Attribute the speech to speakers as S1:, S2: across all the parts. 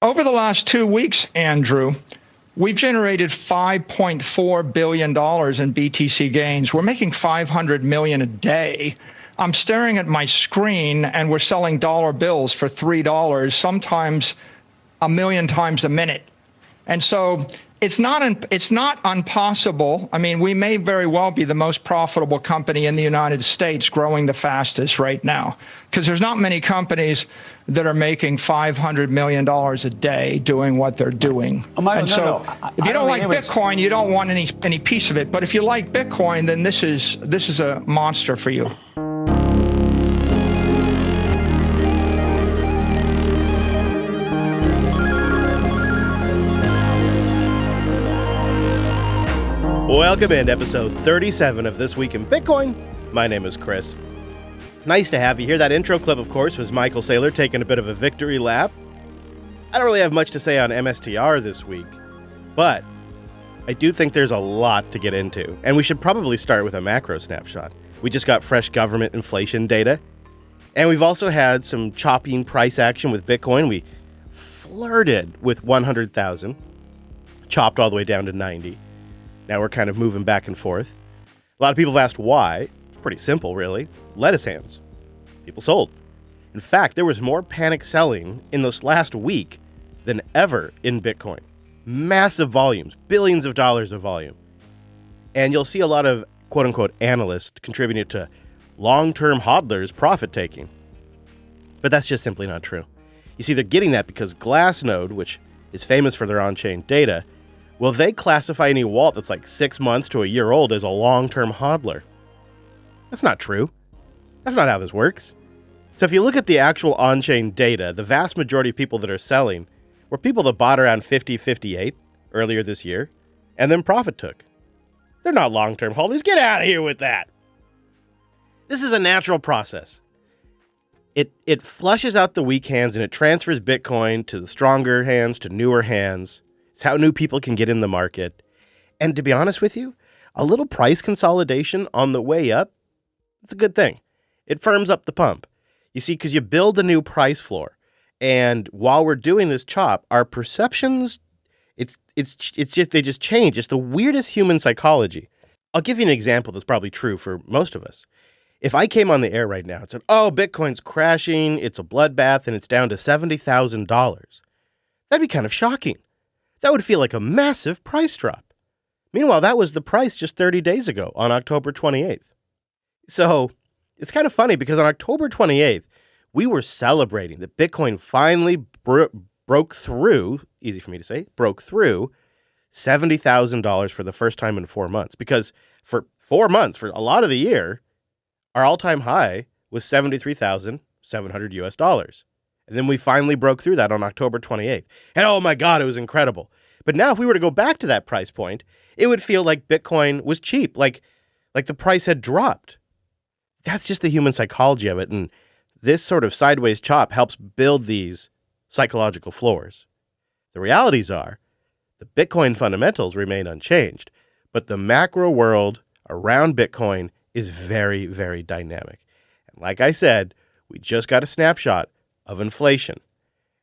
S1: Over the last 2 weeks, Andrew, we've generated $5.4 billion in BTC gains. We're making $500 million a day. I'm staring at my screen, and we're selling dollar bills for $3, sometimes a million times a minute. And so it's not impossible. I mean, we may very well be the most profitable company in the United States, growing the fastest right now, because there's not many companies that are making $500 million a day doing what they're doing. If you don't like Bitcoin, you don't want any piece of it. But if you like Bitcoin, then this is a monster for you.
S2: Welcome in to episode 37 of This Week in Bitcoin. My name is Chris. Nice to have you here. That intro clip, of course, was Michael Saylor taking a bit of a victory lap. I don't really have much to say on MSTR this week, but I do think there's a lot to get into, and we should probably start with a macro snapshot. We just got fresh government inflation data, and we've also had some chopping price action with Bitcoin. We flirted with 100,000, chopped all the way down to 90. Now we're kind of moving back and forth. A lot of people have asked why. It's pretty simple, really. Lettuce hands. People sold. In fact, there was more panic selling in this last week than ever in Bitcoin. Massive volumes, billions of dollars of volume. And you'll see a lot of quote-unquote analysts contributing to long-term hodlers profit-taking. But that's just simply not true. You see, they're getting that because Glassnode, which is famous for their on-chain data, well, they classify any wallet that's like 6 months to a year old as a long-term hodler. That's not true. That's not how this works. So if you look at the actual on-chain data, the vast majority of people that are selling were people that bought around 50.58 earlier this year and then profit took. They're not long-term holders. Get out of here with that. This is a natural process. It flushes out the weak hands and it transfers Bitcoin to the stronger hands, to newer hands. It's how new people can get in the market. And to be honest with you, a little price consolidation on the way up, it's a good thing. It firms up the pump. You see, because you build a new price floor. And while we're doing this chop, our perceptions, it's just, they just change. It's the weirdest human psychology. I'll give you an example that's probably true for most of us. If I came on the air right now and said, oh, Bitcoin's crashing, it's a bloodbath, and it's down to $70,000, that'd be kind of shocking. That would feel like a massive price drop. Meanwhile, that was the price just 30 days ago on October 28th. So it's kind of funny because on October 28th, we were celebrating that Bitcoin finally broke through, easy for me to say, broke through $70,000 for the first time in 4 months. Because for 4 months, for a lot of the year, our all-time high was $73,700 US. And then we finally broke through that on October 28th. And oh my God, it was incredible. But now if we were to go back to that price point, it would feel like Bitcoin was cheap, like the price had dropped. That's just the human psychology of it. And this sort of sideways chop helps build these psychological floors. The realities are the Bitcoin fundamentals remain unchanged, but the macro world around Bitcoin is very, very dynamic. And like I said, we just got a snapshot of inflation,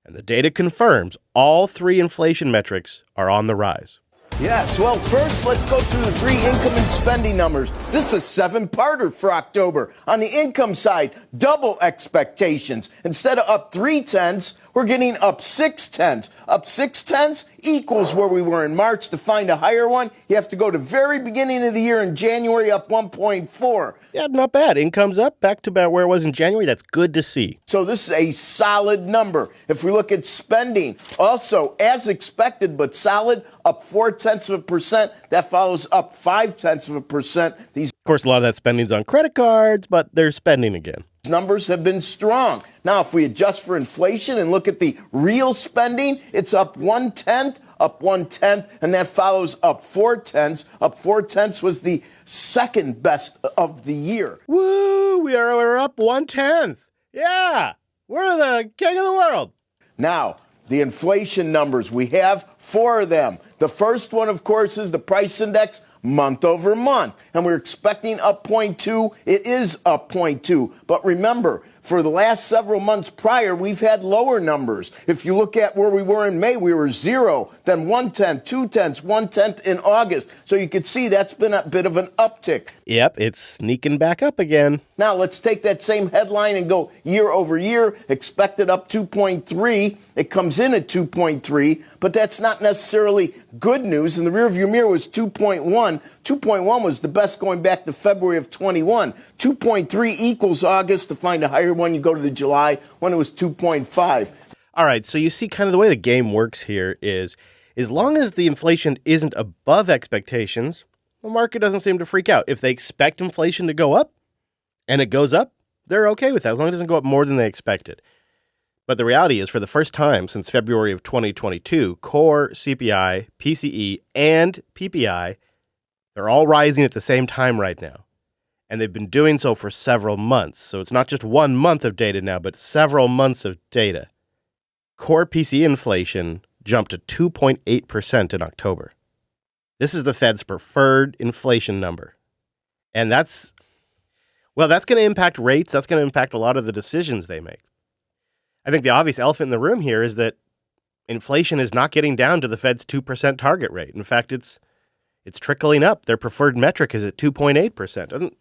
S2: and the data confirms all three inflation metrics are on the rise.
S3: Yes, well, first, let's go through the three income and spending numbers. This is a seven-parter for October. On the income side, double expectations. Instead of up 0.3, we're getting up 0.6. Up 0.6 equals where we were in March. To find a higher one, you have to go to very beginning of the year in January, up 1.4.
S2: Yeah, not bad. Income's up back to about where it was in January. That's good to see.
S3: So this is a solid number. If we look at spending, also as expected but solid, up 0.4%. That follows up 0.5%.
S2: Of course, a lot of that spending's on credit cards, but they're spending again.
S3: Numbers have been strong. Now, if we adjust for inflation and look at the real spending, it's up 0.1%, and that follows up 0.4. Up 0.4 was the second best of the year.
S2: Woo! We're up 0.1. Yeah! We're the king of the world.
S3: Now, the inflation numbers, we have four of them. The first one, of course, is the price index month over month. And we're expecting up 0.2. It is up 0.2. But remember, For the last several months prior, we've had lower numbers. If you look at where we were in May, we were 0, then 1/10, 2/10, 1/10 in August. So you can see that's been a bit of an uptick.
S2: Yep, it's sneaking back up again.
S3: Now let's take that same headline and go year over year, expected up 2.3. It comes in at 2.3, but that's not necessarily good news. In the rearview mirror was 2.1. 2.1 was the best going back to February of 21. 2.3 equals August. To find a higher one, you go to the July when it was 2.5.
S2: All right, so you see kind of the way the game works here is as long as the inflation isn't above expectations, the market doesn't seem to freak out. If they expect inflation to go up and it goes up, they're okay with that as long as it doesn't go up more than they expected. But the reality is, for the first time since February of 2022, core CPI, PCE, and PPI, they're all rising at the same time right now. And they've been doing so for several months. So it's not just 1 month of data now, but several months of data. Core PCE inflation jumped to 2.8% in October. This is the Fed's preferred inflation number. And that's going to impact rates. That's going to impact a lot of the decisions they make. I think the obvious elephant in the room here is that inflation is not getting down to the Fed's 2% target rate. In fact, it's trickling up. Their preferred metric is at 2.8%. And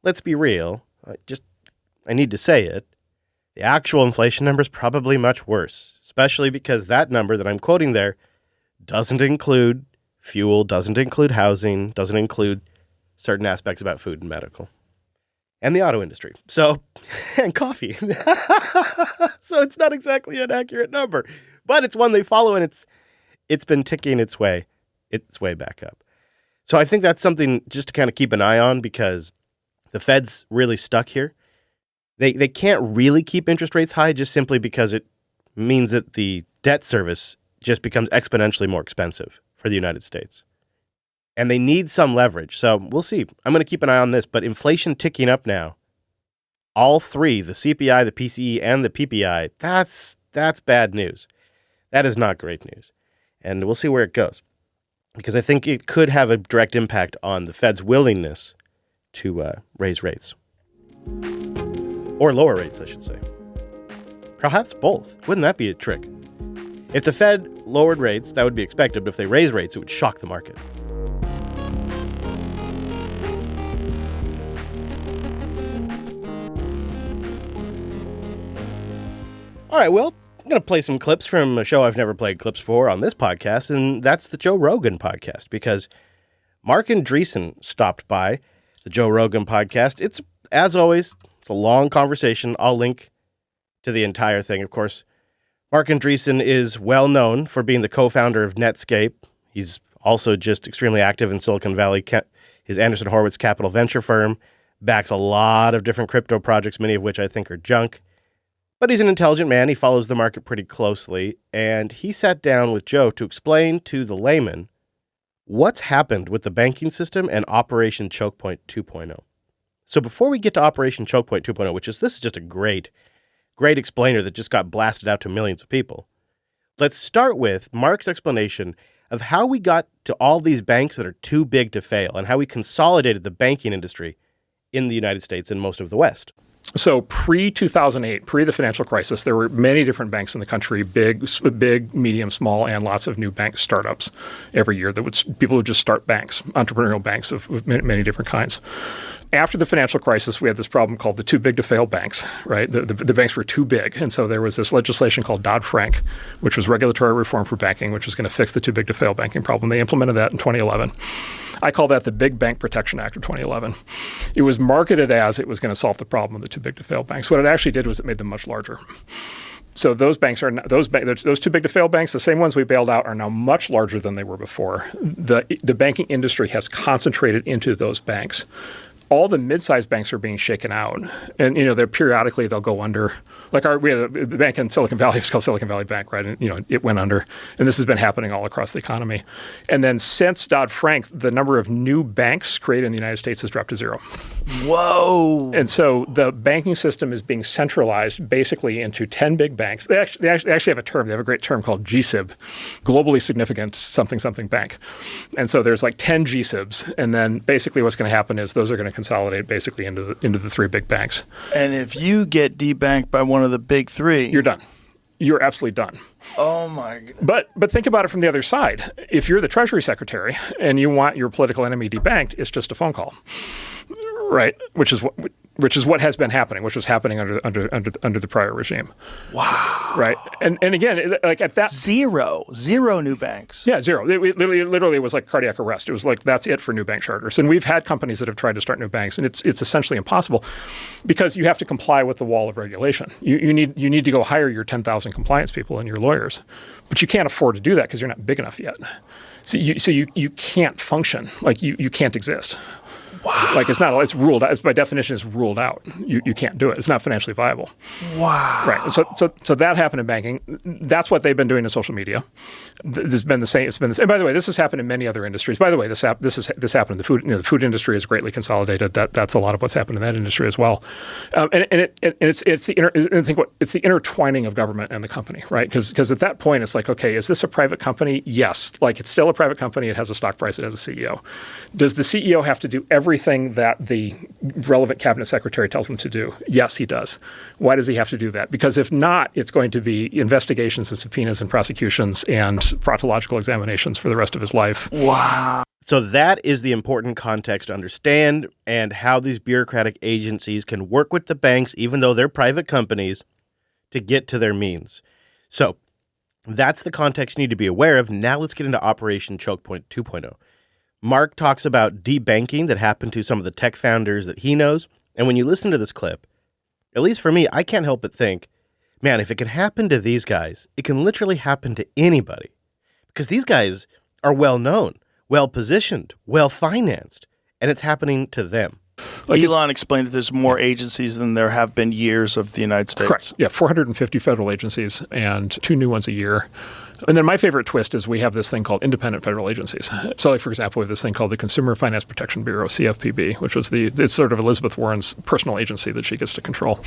S2: let's be real. I need to say it. The actual inflation number is probably much worse, especially because that number that I'm quoting there doesn't include fuel, doesn't include housing, doesn't include certain aspects about food and medical, and the auto industry. So, and coffee. So it's not exactly an accurate number, but it's one they follow, and it's been ticking its way back up. So I think that's something just to kind of keep an eye on because the Fed's really stuck here. They can't really keep interest rates high just simply because it means that the debt service just becomes exponentially more expensive for the United States. And they need some leverage. So we'll see. I'm going to keep an eye on this, but inflation ticking up now. All three, the CPI, the PCE, and the PPI, that's bad news. That is not great news. And we'll see where it goes. Because I think it could have a direct impact on the Fed's willingness to raise rates. Or lower rates, I should say. Perhaps both. Wouldn't that be a trick? If the Fed lowered rates, that would be expected, but if they raised rates, it would shock the market. All right, well, I'm going to play some clips from a show I've never played clips for on this podcast, and that's the Joe Rogan podcast, because Marc Andreessen stopped by the Joe Rogan podcast. It's, as always, it's a long conversation. I'll link to the entire thing. Of course, Marc Andreessen is well known for being the co-founder of Netscape. He's also just extremely active in Silicon Valley. His Andreessen Horowitz capital venture firm backs a lot of different crypto projects, many of which I think are junk. But he's an intelligent man. He follows the market pretty closely. And he sat down with Joe to explain to the layman what's happened with the banking system and Operation Choke Point 2.0. So before we get to Operation Choke Point 2.0, this is just a great explainer that just got blasted out to millions of people. Let's start with Marc's explanation of how we got to all these banks that are too big to fail and how we consolidated the banking industry in the United States and most of the West.
S4: So pre-2008, pre the financial crisis, there were many different banks in the country, big, medium, small, and lots of new bank startups every year. People would just start banks, entrepreneurial banks of many different kinds. After the financial crisis, we had this problem called the too big to fail banks, right? The banks were too big. And so there was this legislation called Dodd-Frank, which was regulatory reform for banking, which was going to fix the too big to fail banking problem. They implemented that in 2011. I call that the Big Bank Protection Act of 2011. It was marketed as it was going to solve the problem of the too big to fail banks. What it actually did was it made them much larger. So those banks are those too big to fail banks, the same ones we bailed out, are now much larger than they were before. The banking industry has concentrated into those banks. All the mid-sized banks are being shaken out, and they're periodically they'll go under. Like we had a bank in Silicon Valley, it's called Silicon Valley Bank, right? And it went under, and this has been happening all across the economy. And then since Dodd-Frank, the number of new banks created in the United States has dropped to zero.
S2: Whoa!
S4: And so the banking system is being centralized basically into 10 big banks. They actually have a term. They have a great term called GSIB, globally significant something bank. And so there's like 10 GSIBs, and then basically what's going to happen is those are going to consolidate basically into the three big banks.
S5: And if you get debanked by one of the big three,
S4: You're done. You're absolutely done.
S5: oh my God.
S4: But think about it from the other side. If you're the Treasury Secretary and you want your political enemy debanked, it's just a phone call, right? Which is what has been happening, which was happening under the prior regime.
S5: Wow.
S4: Right. And again, like at that.
S5: Zero new banks.
S4: Yeah, zero. It literally was like cardiac arrest. It was like, that's it for new bank charters. And we've had companies that have tried to start new banks, and it's essentially impossible because you have to comply with the wall of regulation. You need to go hire your 10,000 compliance people and your lawyers, but you can't afford to do that because you're not big enough yet. So you can't function. Like you can't exist. Wow. Like it's ruled out. It's by definition, it's ruled out. You can't do it. It's not financially viable.
S5: Wow.
S4: Right. So that happened in banking. That's what they've been doing in social media. This has been the same. It's been the same. And by the way, this has happened in many other industries. By the way, this happened in the food. The food industry is greatly consolidated. That's a lot of what's happened in that industry as well. It's the intertwining of government and the company, right? Because at that point, it's like, okay, is this a private company? Yes. Like it's still a private company. It has a stock price. It has a CEO. Does the CEO have to do everything that the relevant cabinet secretary tells him to do? Yes, he does. Why does he have to do that? Because if not, it's going to be investigations and subpoenas and prosecutions and proctological examinations for the rest of his life.
S5: Wow.
S2: So that is the important context to understand, and how these bureaucratic agencies can work with the banks, even though they're private companies, to get to their means. So that's the context you need to be aware of. Now let's get into Operation Choke Point 2.0. Mark talks about debanking that happened to some of the tech founders that he knows. And when you listen to this clip, at least for me, I can't help but think, man, if it can happen to these guys, it can literally happen to anybody. Because these guys are well-known, well-positioned, well-financed, and it's happening to them.
S4: Like
S5: Elon explained that there's more agencies than there have been years of the United States.
S4: Correct. Yeah, 450 federal agencies and 2 new ones a year. And then my favorite twist is we have this thing called independent federal agencies. So like, for example, we have this thing called the Consumer Finance Protection Bureau, CFPB, which was it's sort of Elizabeth Warren's personal agency that she gets to control.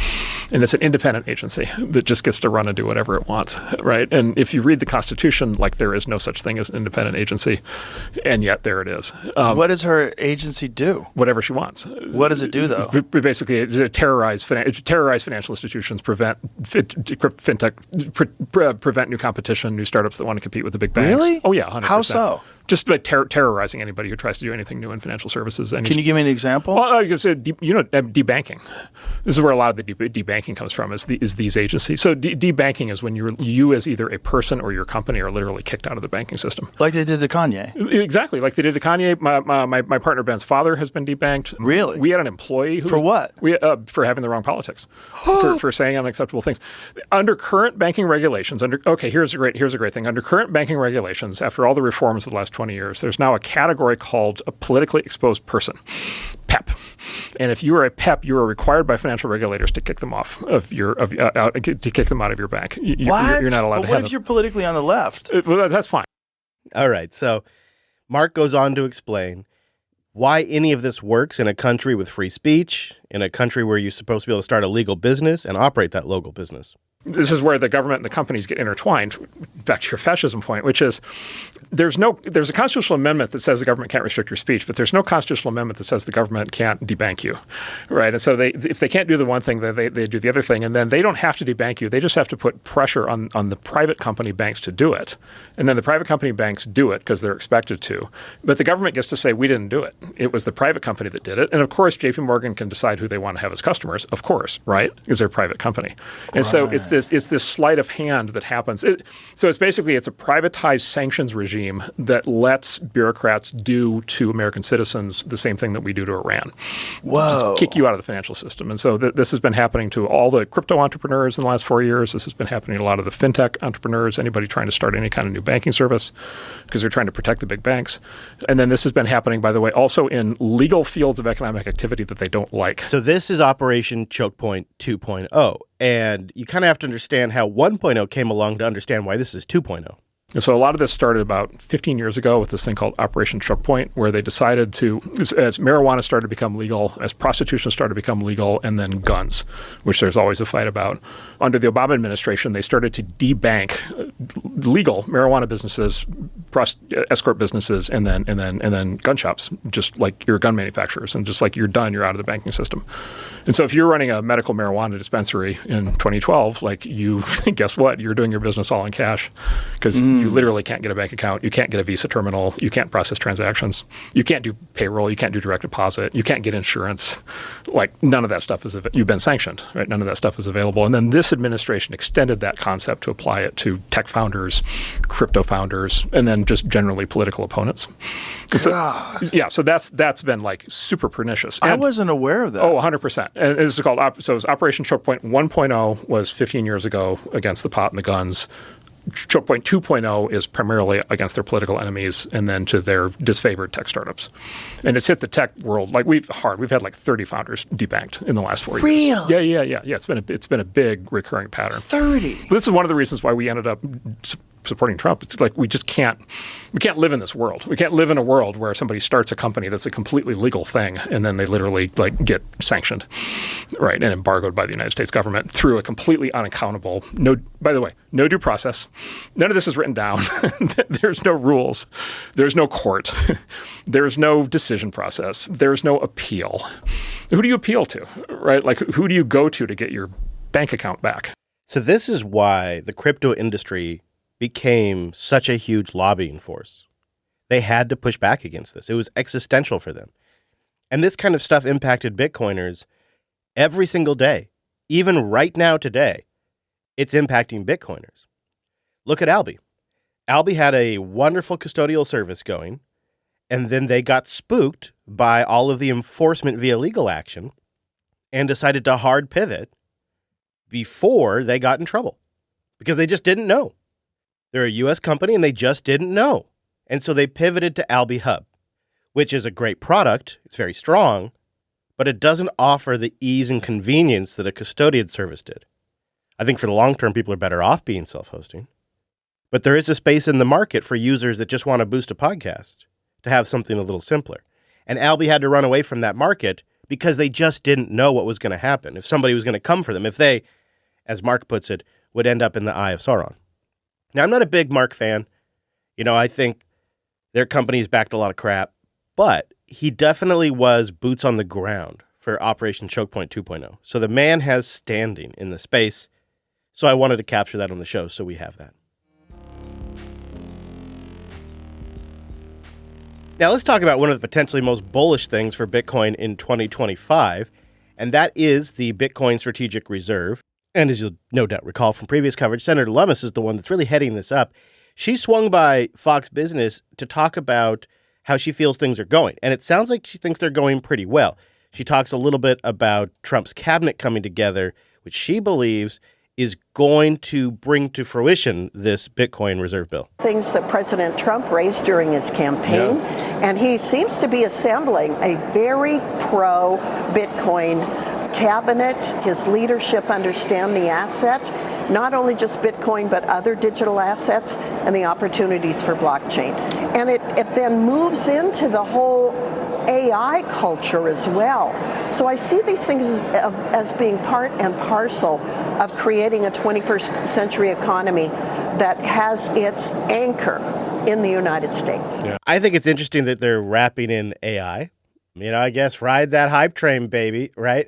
S4: And it's an independent agency that just gets to run and do whatever it wants, right? And if you read the Constitution, like there is no such thing as an independent agency, and yet there it is.
S5: What does her agency do?
S4: Whatever she wants.
S5: What does it do, though?
S4: Basically, terrorize financial institutions, prevent fintech, prevent new competition, new startups that want to compete with the big banks.
S5: Really?
S4: Oh, yeah, 100%.
S5: How so?
S4: Just by terrorizing anybody who tries to do anything new in financial services. And
S5: Can you give me an example?
S4: Well, I guess, debanking. This is where a lot of the debanking comes from, is these agencies. So debanking is when you as either a person or your company are literally kicked out of the banking system.
S5: Like they did to Kanye.
S4: Exactly, like they did to Kanye. My partner Ben's father has been debanked.
S5: Really?
S4: We had an employee who
S5: For what?
S4: For having the wrong politics, for saying unacceptable things. Under current banking regulations, here's a great thing. Under current banking regulations, after all the reforms of the last 20 years, there's now a category called a politically exposed person, PEP. And if you are a PEP, you are required by financial regulators to kick them off of to kick them out of your bank.
S5: What?
S4: You're not allowed to have
S5: What if you're politically on the left?
S4: Well, that's fine.
S2: All right, so Mark goes on to explain why any of this works in a country with free speech, in a country where you're supposed to be able to start a legal business and operate that local business.
S4: This is where the government and the companies get intertwined, back to your fascism point, which is there's a constitutional amendment that says the government can't restrict your speech, but there's no constitutional amendment that says the government can't debank you, right? And so if they can't do the one thing, they do the other thing, and then they don't have to debank you. They just have to put pressure on the private company banks to do it. And then the private company banks do it because they're expected to. But the government gets to say, we didn't do it. It was the private company that did it. And of course, JP Morgan can decide who they want to have as customers, of course, right? Because they're a private company. And so it's this sleight of hand that happens. So it's basically a privatized sanctions regime that lets bureaucrats do to American citizens the same thing that we do to Iran.
S5: Whoa.
S4: Just kick you out of the financial system. And so this has been happening to all the crypto entrepreneurs in the last 4 years. This has been happening to a lot of the fintech entrepreneurs, anybody trying to start any kind of new banking service because they're trying to protect the big banks. And then this has been happening, by the way, also in legal fields of economic activity that they don't like.
S2: So this is Operation Choke Point 2.0. And you kind of have to understand how 1.0 came along to understand why this is 2.0.
S4: And so a lot of this started about 15 years ago with this thing called Operation Choke Point, where they decided to, as marijuana started to become legal, as prostitution started to become legal, and then guns, which there's always a fight about. Under the Obama administration, they started to debank legal marijuana businesses escort businesses, and then gun shops, just like your gun manufacturers, and just like you're done, you're out of the banking system. And so if you're running a medical marijuana dispensary in 2012, like you, guess what? You're doing your business all in cash because you literally can't get a bank account, you can't get a Visa terminal, you can't process transactions, you can't do payroll, you can't do direct deposit, you can't get insurance. Like none of that stuff is you've been sanctioned, right? None of that stuff is available. And then this administration extended that concept to apply it to tech founders, crypto founders, and then just generally political opponents. So that's been like super pernicious.
S5: I wasn't aware of that.
S4: Oh, 100%. And this is called, so it was Operation Choke Point 1.0 was 15 years ago against the pot and the guns. Choke Point 2.0 is primarily against their political enemies and then to their disfavored tech startups. And it's hit the tech world like we've had like 30 founders debanked in the last 4 years.
S5: Really?
S4: Yeah. It's been a big recurring pattern.
S5: 30.
S4: But this is one of the reasons why we ended up supporting Trump. It's like we can't live in this world. We can't live in a world where somebody starts a company that's a completely legal thing and then they literally like get sanctioned, right, and embargoed by the United States government through a completely unaccountable, by the way, no due process. None of this is written down. There's no rules. There's no court. There's no decision process. There's no appeal. Who do you appeal to, right? Like who do you go to get your bank account back?
S2: So this is why the crypto industry became such a huge lobbying force. They had to push back against this. It was existential for them. And this kind of stuff impacted Bitcoiners every single day. Even right now today, it's impacting Bitcoiners. Look at Alby. Alby had a wonderful custodial service going, and then they got spooked by all of the enforcement via legal action and decided to hard pivot before they got in trouble because they just didn't know. They're a U.S. company and they just didn't know. And so they pivoted to Alby Hub, which is a great product. It's very strong, but it doesn't offer the ease and convenience that a custodian service did. I think for the long term, people are better off being self-hosting. But there is a space in the market for users that just want to boost a podcast to have something a little simpler. And Alby had to run away from that market because they just didn't know what was going to happen. If somebody was going to come for them, if they, as Mark puts it, would end up in the eye of Sauron. Now, I'm not a big Mark fan. I think their company's backed a lot of crap, but he definitely was boots on the ground for Operation Choke Point 2.0. So the man has standing in the space. So I wanted to capture that on the show, so we have that. Now, let's talk about one of the potentially most bullish things for Bitcoin in 2025, and that is the Bitcoin Strategic Reserve. And as you'll no doubt recall from previous coverage, Senator Lummis is the one that's really heading this up. She swung by Fox Business to talk about how she feels things are going. And it sounds like she thinks they're going pretty well. She talks a little bit about Trump's cabinet coming together, which she believes is going to bring to fruition this Bitcoin reserve bill.
S6: Things that President Trump raised during his campaign, and he seems to be assembling a very pro-Bitcoin cabinet. His leadership understand the assets, not only just Bitcoin, but other digital assets and the opportunities for blockchain. And it then moves into the whole AI culture as well. So I see these things as being part and parcel of creating a 21st century economy that has its anchor in the United States.
S2: Yeah. I think it's interesting that they're wrapping in AI. I guess ride that hype train, baby, right?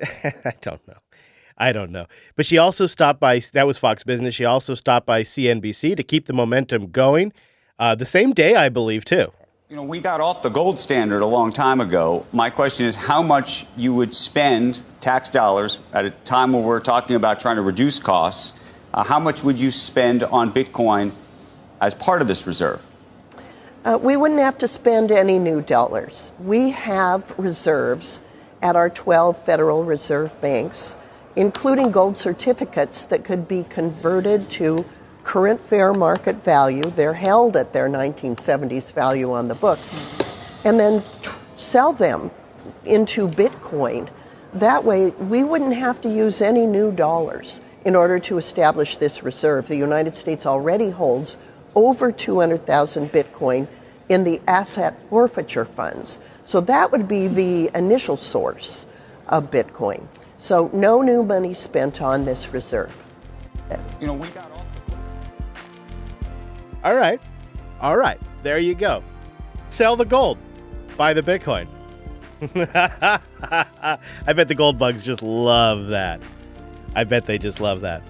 S2: I don't know. But she also stopped by, that was Fox Business, she also stopped by CNBC to keep the momentum going. The same day, I believe, too.
S7: We got off the gold standard a long time ago. My question is how much you would spend tax dollars at a time where we're talking about trying to reduce costs. How much would you spend on Bitcoin as part of this reserve?
S6: We wouldn't have to spend any new dollars. We have reserves at our 12 Federal Reserve banks, including gold certificates that could be converted to current fair market value. They're held at their 1970s value on the books, and then sell them into Bitcoin. That way, we wouldn't have to use any new dollars in order to establish this reserve. The United States already holds over 200,000 Bitcoin in the asset forfeiture funds. So that would be the initial source of Bitcoin. So no new money spent on this reserve.
S7: We got off.
S2: All right. All right, there you go. Sell the gold. Buy the Bitcoin. I bet the gold bugs just love that. I bet they just love that.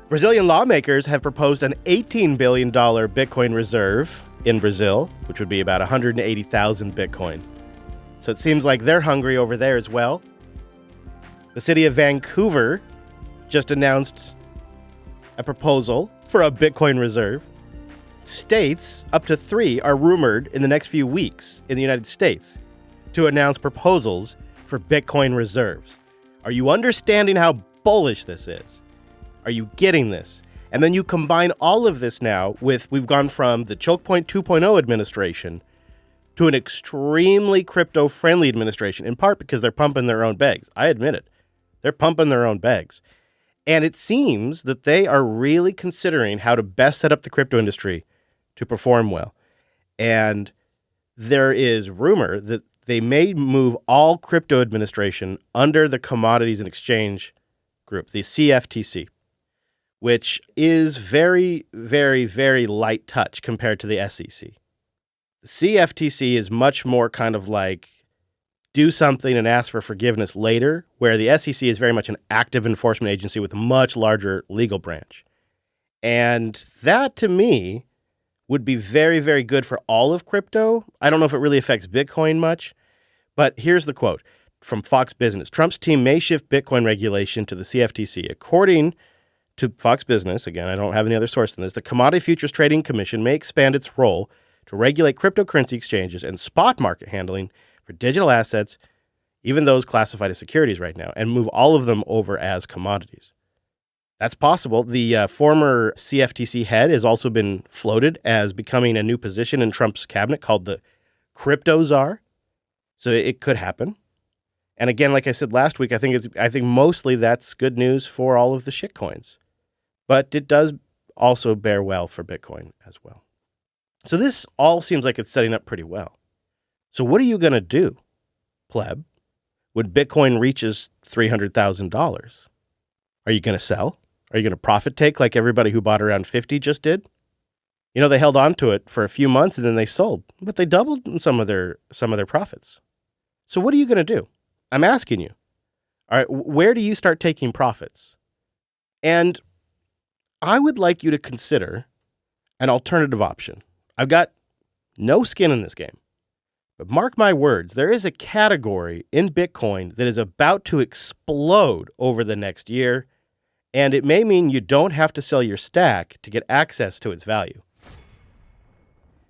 S2: Brazilian lawmakers have proposed an $18 billion Bitcoin reserve in Brazil, which would be about 180,000 Bitcoin. So it seems like they're hungry over there as well. The city of Vancouver just announced a proposal for a Bitcoin reserve. States, up to 3, are rumored in the next few weeks in the United States to announce proposals for Bitcoin reserves. Are you understanding how bullish this is? Are you getting this? And then you combine all of this now with, we've gone from the Choke Point 2.0 administration to an extremely crypto-friendly administration, in part because they're pumping their own bags. I admit it. They're pumping their own bags. And it seems that they are really considering how to best set up the crypto industry to perform well. And there is rumor that they may move all crypto administration under the Commodities and Exchange Group, the CFTC, which is very, very, very light touch compared to the SEC. The CFTC is much more kind of like do something and ask for forgiveness later, where the SEC is very much an active enforcement agency with a much larger legal branch. And that, to me, would be very, very good for all of crypto. I don't know if it really affects Bitcoin much, but here's the quote from Fox Business. Trump's team may shift Bitcoin regulation to the CFTC. According to Fox Business, again, I don't have any other source than this, the Commodity Futures Trading Commission may expand its role to regulate cryptocurrency exchanges and spot market handling for digital assets, even those classified as securities right now, and move all of them over as commodities. That's possible. The former CFTC head has also been floated as becoming a new position in Trump's cabinet called the Crypto Czar. So it could happen. And again, like I said last week, I think mostly that's good news for all of the shitcoins. But it does also bear well for Bitcoin as well. So this all seems like it's setting up pretty well. So what are you going to do, pleb, when Bitcoin reaches $300,000? Are you going to sell? Are you going to profit take like everybody who bought around 50 just did? You know, they held on to it for a few months and then they sold, but they doubled some of their profits. So what are you going to do? I'm asking you. All right, where do you start taking profits? And I would like you to consider an alternative option. I've got no skin in this game, but mark my words, there is a category in Bitcoin that is about to explode over the next year, and it may mean you don't have to sell your stack to get access to its value.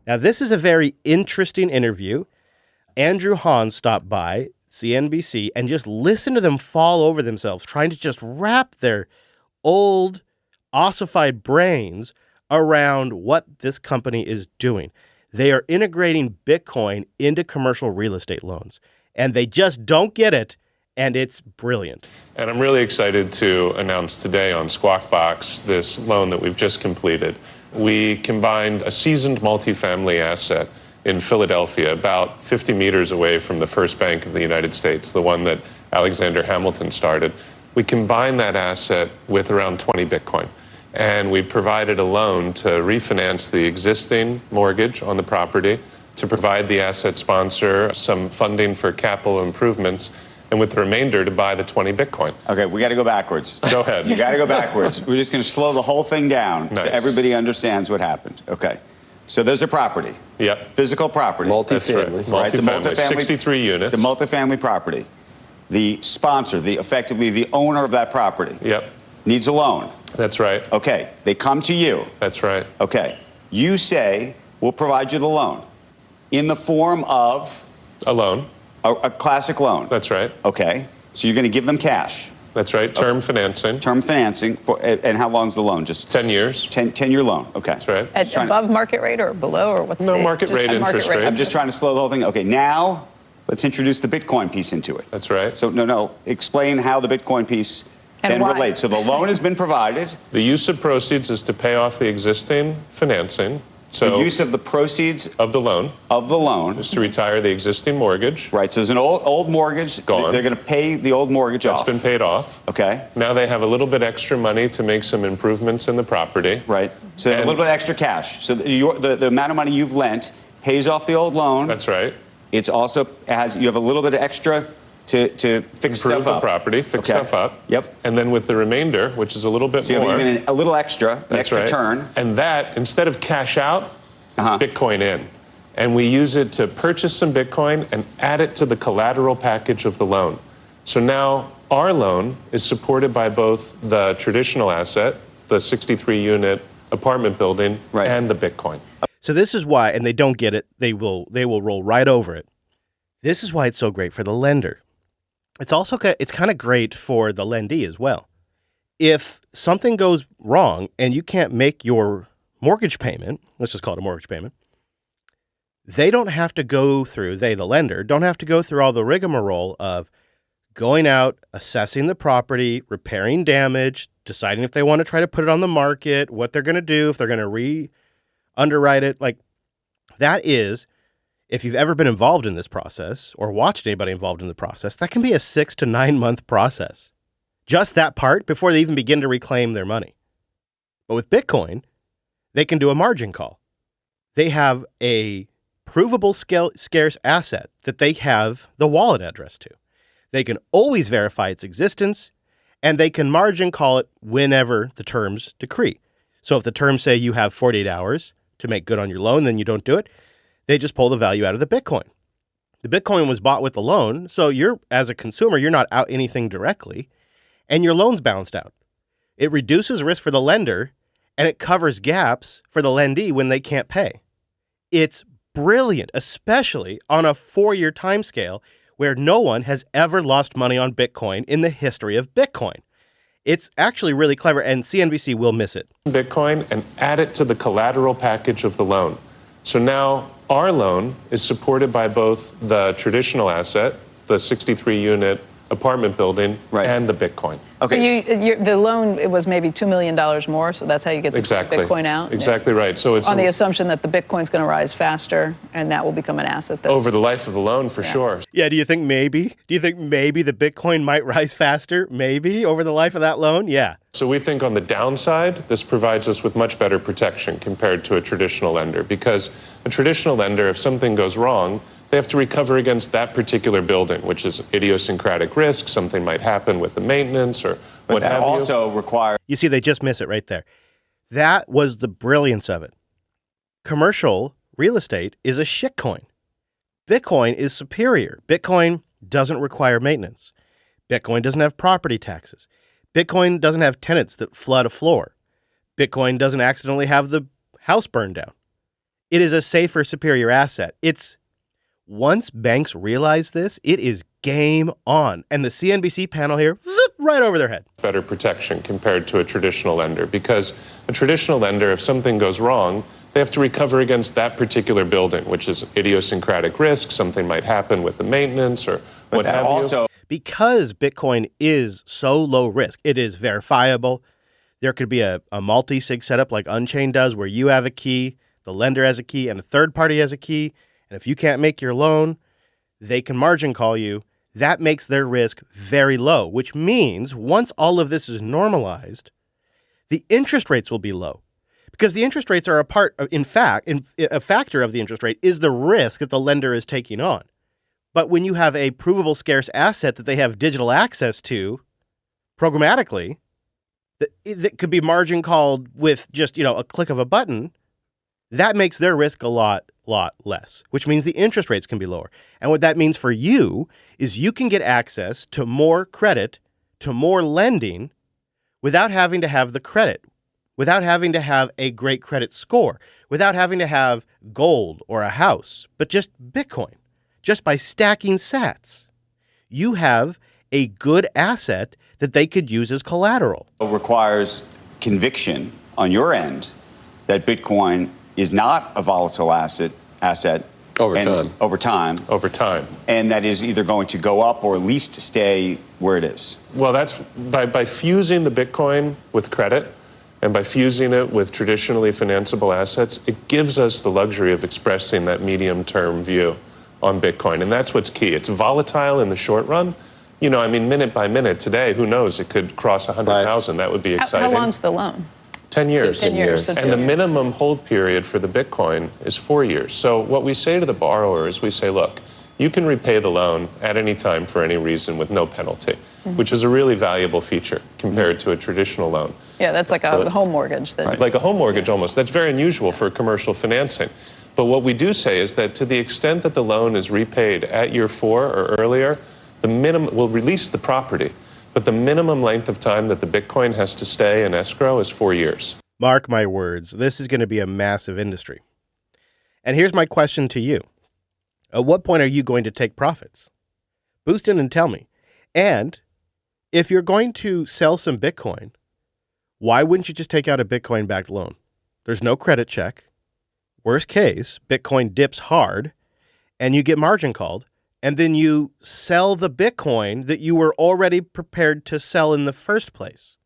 S2: Now, this is a very interesting interview. Andrew Hahn stopped by CNBC and just listened to them fall over themselves, trying to just wrap their old, ossified brains around what this company is doing. They are integrating Bitcoin into commercial real estate loans, and they just don't get it, and it's brilliant.
S8: And I'm really excited to announce today on Squawk Box this loan that we've just completed. We combined a seasoned multifamily asset in Philadelphia, about 50 meters away from the First Bank of the United States, the one that Alexander Hamilton started. We combined that asset with around 20 Bitcoin. And we provided a loan to refinance the existing mortgage on the property, to provide the asset sponsor some funding for capital improvements, and with the remainder to buy the 20 Bitcoin.
S7: Okay, we got to go backwards.
S8: Go ahead.
S7: You got to go backwards. We're just going to slow the whole thing down so everybody understands what happened. Okay. So there's a property.
S8: Yep.
S7: Physical property.
S8: Multifamily.
S7: Right? It's a multifamily.
S8: 63 units.
S7: It's a multifamily property. The sponsor, effectively the owner of that property.
S8: Yep.
S7: Needs a loan.
S8: That's right.
S7: Okay. They come to you.
S8: That's right.
S7: Okay. You say, we'll provide you the loan in the form of?
S8: A loan.
S7: A classic loan.
S8: That's right.
S7: Okay. So you're going to give them cash.
S8: That's right. Term financing.
S7: Term financing. And how long's the loan? Just
S8: 10 years.
S7: 10-year loan. Okay.
S8: That's right.
S9: At above market rate or below, or what's
S8: no market rate interest rate?
S7: I'm just trying to slow the whole thing. Okay. Now let's introduce the Bitcoin piece into it.
S8: That's right.
S7: So no. Explain how the Bitcoin piece then relates. So the loan has been provided.
S8: The use of proceeds is to pay off the existing financing So
S7: the use of the proceeds
S8: of the loan
S7: is
S8: to retire the existing mortgage.
S7: Right. So there's an old mortgage.
S8: Gone.
S7: They're going to pay the old mortgage off.
S8: That's been paid off.
S7: Okay.
S8: Now they have a little bit extra money to make some improvements in the property.
S7: Right. So they have a little bit extra cash. So the amount of money you've lent pays off the old loan.
S8: That's right.
S7: It's also you have a little bit of extra to fix
S8: Improve
S7: stuff
S8: the
S7: up.
S8: property, fix stuff up.
S7: Yep.
S8: And then with the remainder, which is a little bit
S7: So you
S8: more.
S7: have even a little extra, an
S8: That's
S7: extra
S8: right.
S7: turn.
S8: And that, instead of cash out, it's Bitcoin in. And we use it to purchase some Bitcoin and add it to the collateral package of the loan. So now our loan is supported by both the traditional asset, the 63-unit apartment building, and the Bitcoin.
S2: So this is why, and they don't get it, they will roll right over it. This is why it's so great for the lender. It's kind of great for the lendee as well. If something goes wrong and you can't make your mortgage payment, let's just call it a mortgage payment, they don't have to go through, the lender, don't have to go through all the rigmarole of going out, assessing the property, repairing damage, deciding if they want to try to put it on the market, what they're going to do, if they're going to re-underwrite it. Like, that is, if you've ever been involved in this process or watched anybody involved in the process, that can be a 6 to 9 month process. Just that part before they even begin to reclaim their money. But with Bitcoin, they can do a margin call. They have a provable scarce asset that they have the wallet address to. They can always verify its existence, and they can margin call it whenever the terms decree. So if the terms say you have 48 hours to make good on your loan, then you don't do it. They just pull the value out of the Bitcoin. The Bitcoin was bought with the loan, so you're, as a consumer, you're not out anything directly, and your loan's balanced out. It reduces risk for the lender, and it covers gaps for the lendee when they can't pay. It's brilliant, especially on a 4-year timescale where no one has ever lost money on Bitcoin in the history of Bitcoin. It's actually really clever, and CNBC will miss it.
S8: Bitcoin and add it to the collateral package of the loan. So now our loan is supported by both the traditional asset, the 63-unit apartment building, and the Bitcoin.
S7: Okay.
S9: So the loan, it was maybe $2 million more, so that's how you get the Bitcoin out?
S8: Exactly right. So it's
S9: on the assumption that the Bitcoin's going to rise faster, and that will become an asset.
S8: Over the life of the loan, for sure.
S2: Yeah, do you think maybe the Bitcoin might rise faster? Maybe over the life of that loan? Yeah.
S8: So we think on the downside, this provides us with much better protection compared to a traditional lender, because a traditional lender, if something goes wrong, they have to recover against that particular building, which is idiosyncratic risk. Something might happen with the maintenance or
S7: but
S8: what have you.
S7: But that also requires...
S2: You see, they just miss it right there. That was the brilliance of it. Commercial real estate is a shitcoin. Bitcoin is superior. Bitcoin doesn't require maintenance. Bitcoin doesn't have property taxes. Bitcoin doesn't have tenants that flood a floor. Bitcoin doesn't accidentally have the house burned down. It is a safer, superior asset. Once banks realize this, it is game on. And the CNBC panel here, right over their head.
S8: Better protection compared to a traditional lender, because a traditional lender, if something goes wrong, they have to recover against that particular building, which is idiosyncratic risk. Something might happen with the maintenance or what have you.
S2: Because Bitcoin is so low risk, it is verifiable. There could be a multi-sig setup like Unchained does, where you have a key, the lender has a key, and a third party has a key. And if you can't make your loan, they can margin call you. That makes their risk very low, which means once all of this is normalized, the interest rates will be low. Because the interest rates are a factor of the interest rate is the risk that the lender is taking on. But when you have a provable scarce asset that they have digital access to programmatically, that could be margin called with just, a click of a button, that makes their risk a lot less, which means the interest rates can be lower. And what that means for you is you can get access to more credit, to more lending, without having to have the credit, without having to have a great credit score, without having to have gold or a house, but just Bitcoin, just by stacking sats. You have a good asset that they could use as collateral.
S7: It requires conviction on your end that Bitcoin is not a volatile asset over time, and that is either going to go up or at least stay where it is.
S8: Well, that's by fusing the Bitcoin with credit, And by fusing it with traditionally financeable assets, it gives us the luxury of expressing that medium-term view on Bitcoin. And that's what's key. It's volatile in the short run. You know, I mean, minute by minute today, who knows, it could cross 100,000. That would be exciting.
S9: How long's the loan?
S8: 10 years.
S9: 10 years.
S8: And the minimum hold period for the Bitcoin is 4 years. So what we say to the borrower is we say, look, you can repay the loan at any time for any reason with no penalty, which is a really valuable feature compared to a traditional loan.
S9: Yeah, that's like a home mortgage.
S8: Like a home mortgage almost. That's very unusual for commercial financing. But what we do say is that to the extent that the loan is repaid at year 4 or earlier, the minimum will release the property. But the minimum length of time that the Bitcoin has to stay in escrow is 4 years.
S2: Mark my words, this is going to be a massive industry. And here's my question to you. At what point are you going to take profits? Boost in and tell me. And if you're going to sell some Bitcoin, why wouldn't you just take out a Bitcoin-backed loan? There's no credit check. Worst case, Bitcoin dips hard, and you get margin called, and then you sell the Bitcoin that you were already prepared to sell in the first place.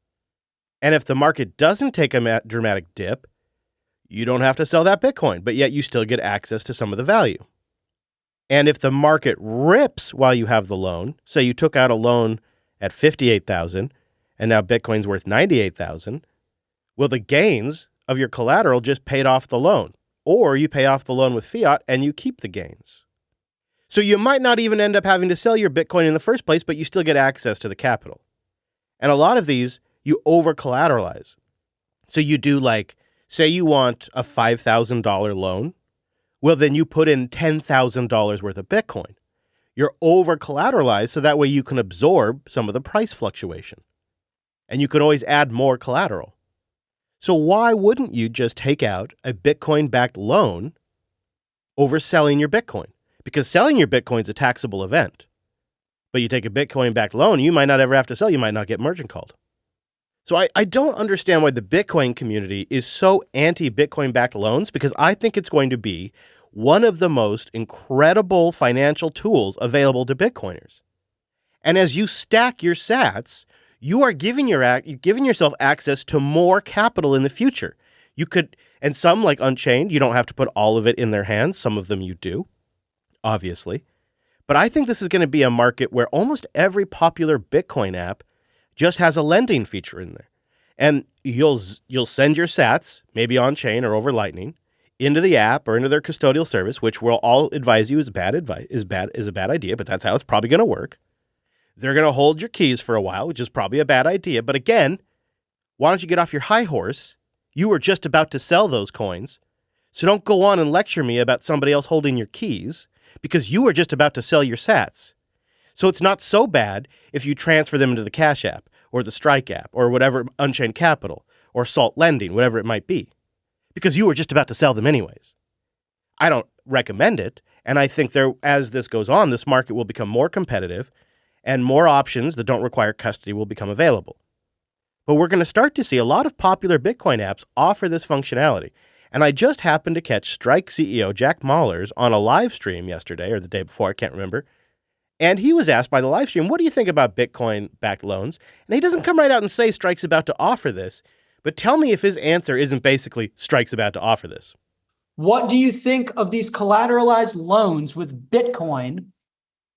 S2: And if the market doesn't take a dramatic dip, you don't have to sell that Bitcoin, but yet you still get access to some of the value. And if the market rips while you have the loan, say you took out a loan at $58,000 and now Bitcoin's worth $98,000, well, the gains of your collateral just paid off the loan, or you pay off the loan with fiat and you keep the gains. So you might not even end up having to sell your Bitcoin in the first place, but you still get access to the capital. And a lot of these, you over-collateralize. So you do like, say you want a $5,000 loan, well, then you put in $10,000 worth of Bitcoin. You're over-collateralized, so that way you can absorb some of the price fluctuation. And you can always add more collateral. So why wouldn't you just take out a Bitcoin-backed loan over selling your Bitcoin? Because selling your Bitcoin is a taxable event. But you take a Bitcoin-backed loan, you might not ever have to sell. You might not get margin called. So I don't understand why the Bitcoin community is so anti-Bitcoin-backed loans, because I think it's going to be one of the most incredible financial tools available to Bitcoiners. And as you stack your sats, you are giving yourself access to more capital in the future. You could, and some like Unchained, you don't have to put all of it in their hands. Some of them you do, obviously. But I think this is going to be a market where almost every popular Bitcoin app just has a lending feature in there. And you'll send your sats, maybe on chain or over Lightning, into the app or into their custodial service, which we'll all advise you is a bad idea, but that's how it's probably going to work. They're going to hold your keys for a while, which is probably a bad idea. But again, why don't you get off your high horse? You were just about to sell those coins. So don't go on and lecture me about somebody else holding your keys, because you were just about to sell your sats. So it's not so bad if you transfer them into the Cash App or the Strike app or whatever, Unchained Capital or Salt Lending, whatever it might be, because you were just about to sell them anyways. I don't recommend it. And I think as this goes on, this market will become more competitive and more options that don't require custody will become available. But we're going to start to see a lot of popular Bitcoin apps offer this functionality. And I just happened to catch Strike CEO Jack Mallers on a live stream yesterday or the day before, I can't remember. And he was asked by the live stream, what do you think about Bitcoin-backed loans? And he doesn't come right out and say Strike's about to offer this, but tell me if his answer isn't basically Strike's about to offer this.
S10: What do you think of these collateralized loans with Bitcoin?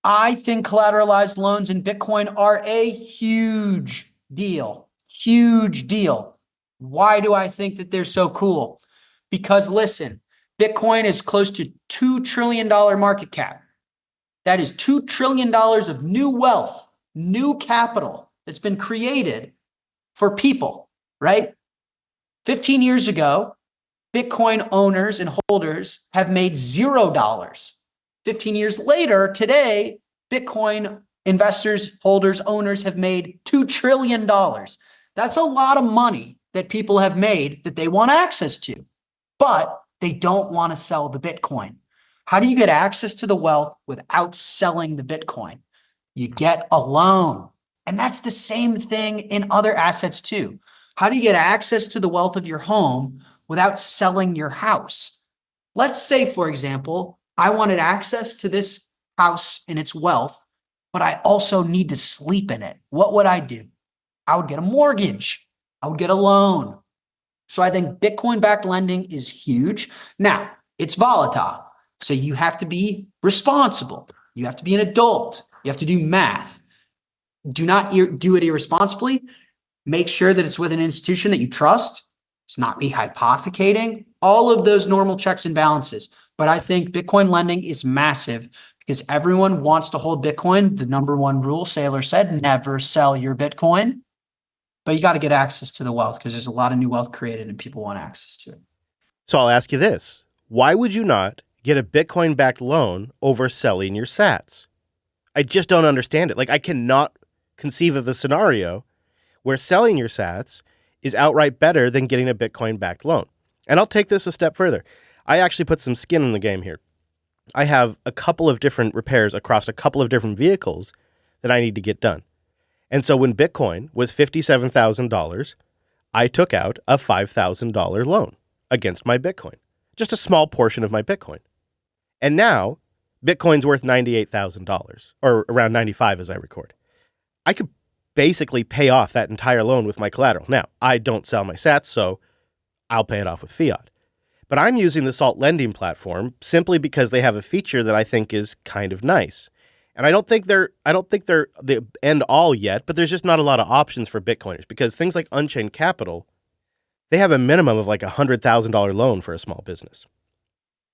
S10: I think collateralized loans in Bitcoin are a huge deal. Huge deal. Why do I think that they're so cool? Because listen, Bitcoin is close to $2 trillion market cap. That is $2 trillion of new wealth, new capital that's been created for people, right? 15 years ago, Bitcoin owners and holders have made $0. 15 years later, today, Bitcoin investors, holders, owners have made $2 trillion. That's a lot of money that people have made that they want access to, but they don't want to sell the Bitcoin. How do you get access to the wealth without selling the Bitcoin? You get a loan. And that's the same thing in other assets too. How do you get access to the wealth of your home without selling your house? Let's say, for example, I wanted access to this house and its wealth, but I also need to sleep in it. What would I do? I would get a mortgage. I would get a loan. So I think Bitcoin-backed lending is huge. Now, it's volatile. So you have to be responsible. You have to be an adult. You have to do math. Do not do it irresponsibly. Make sure that it's with an institution that you trust. It's not be hypothecating. All of those normal checks and balances. But I think Bitcoin lending is massive because everyone wants to hold Bitcoin. The number one rule, Saylor said, never sell your Bitcoin. But you got to get access to the wealth because there's a lot of new wealth created and people want access to it.
S2: So I'll ask you this. Why would you not get a Bitcoin-backed loan over selling your sats? I just don't understand it. Like, I cannot conceive of the scenario where selling your sats is outright better than getting a Bitcoin-backed loan. And I'll take this a step further. I actually put some skin in the game here. I have a couple of different repairs across a couple of different vehicles that I need to get done. And so when Bitcoin was $57,000, I took out a $5,000 loan against my Bitcoin, just a small portion of my Bitcoin. And now Bitcoin's worth $98,000 or around 95 as I record. I could basically pay off that entire loan with my collateral. Now, I don't sell my sats, so I'll pay it off with fiat. But I'm using the Salt lending platform simply because they have a feature that I think is kind of nice. And I don't think they're the end all yet, but there's just not a lot of options for Bitcoiners because things like Unchained Capital, they have a minimum of like a $100,000 loan for a small business.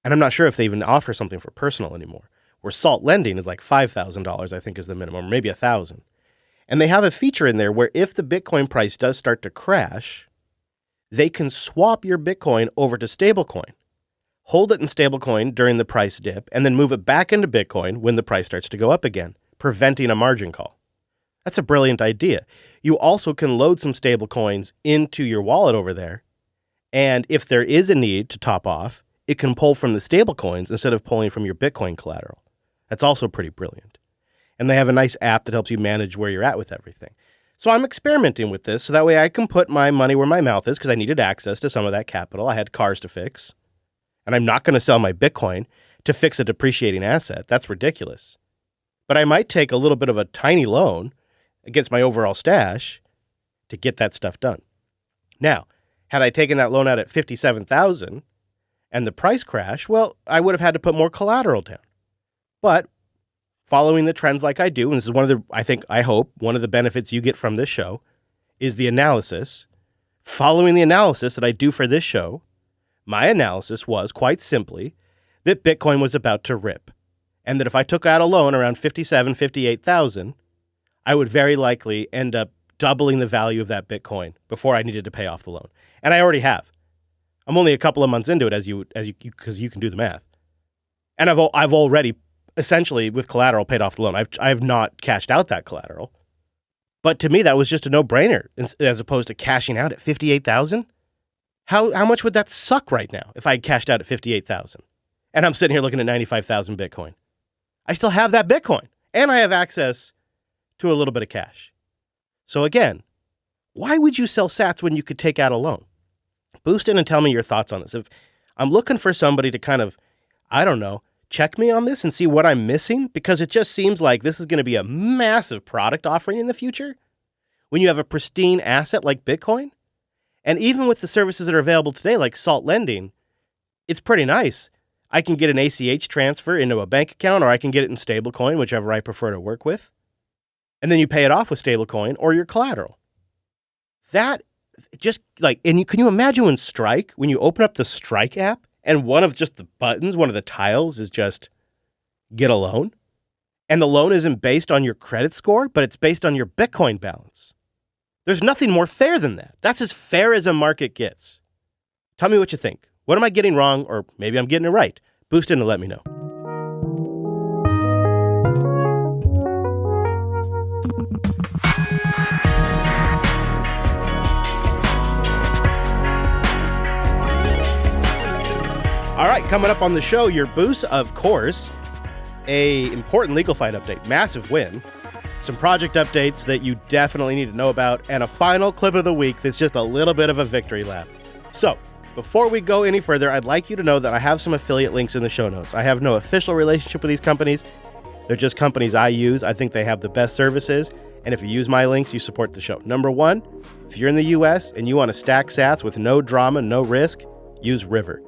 S2: And I'm not sure if they even offer something for personal anymore. Where Salt lending is like $5,000, I think is the minimum, or maybe $1,000. And they have a feature in there where if the Bitcoin price does start to crash, they can swap your Bitcoin over to stablecoin, hold it in stablecoin during the price dip, and then move it back into Bitcoin when the price starts to go up again, preventing a margin call. That's a brilliant idea. You also can load some stablecoins into your wallet over there, and if there is a need to top off, it can pull from the stablecoins instead of pulling from your Bitcoin collateral. That's also pretty brilliant. And they have a nice app that helps you manage where you're at with everything. So I'm experimenting with this so that way I can put my money where my mouth is because I needed access to some of that capital. I had cars to fix. And I'm not going to sell my Bitcoin to fix a depreciating asset. That's ridiculous. But I might take a little bit of a tiny loan against my overall stash to get that stuff done. Now, had I taken that loan out at $57,000 and the price crash, well, I would have had to put more collateral down. But following the trends like I do, and this is one of the, I hope, one of the benefits you get from this show, is the analysis. Following the analysis that I do for this show, my analysis was, quite simply, that Bitcoin was about to rip, and that if I took out a loan around $57,000, $58,000, I would very likely end up doubling the value of that Bitcoin before I needed to pay off the loan. And I already have. I'm only a couple of months into it, because you can do the math. And I've already essentially with collateral paid off the loan. I have not cashed out that collateral. But to me, that was just a no-brainer as opposed to cashing out at $58,000. How much would that suck right now if I had cashed out at $58,000? And I'm sitting here looking at 95,000 Bitcoin. I still have that Bitcoin and I have access to a little bit of cash. So again, why would you sell sats when you could take out a loan? Boost in and tell me your thoughts on this. If I'm looking for somebody to kind of, check me on this and see what I'm missing, because it just seems like this is going to be a massive product offering in the future when you have a pristine asset like Bitcoin. And even with the services that are available today, like Salt lending, it's pretty nice. I can get an ACH transfer into a bank account, or I can get it in stablecoin, whichever I prefer to work with. And then you pay it off with stablecoin or your collateral. That just like, and can you imagine when you open up the Strike app and one of just the buttons, one of the tiles is just get a loan? And the loan isn't based on your credit score, but it's based on your Bitcoin balance. There's nothing more fair than that. That's as fair as a market gets. Tell me what you think. What am I getting wrong? Or maybe I'm getting it right. Boost in and let me know. All right, coming up on the show, your boost, of course, a important legal fight update, massive win, some project updates that you definitely need to know about, and a final clip of the week that's just a little bit of a victory lap. So, before we go any further, I'd like you to know that I have some affiliate links in the show notes. I have no official relationship with these companies. They're just companies I use. I think they have the best services, And if you use my links, you support the show. Number one, if you're in the US and you want to stack sats with no drama, no risk, use River.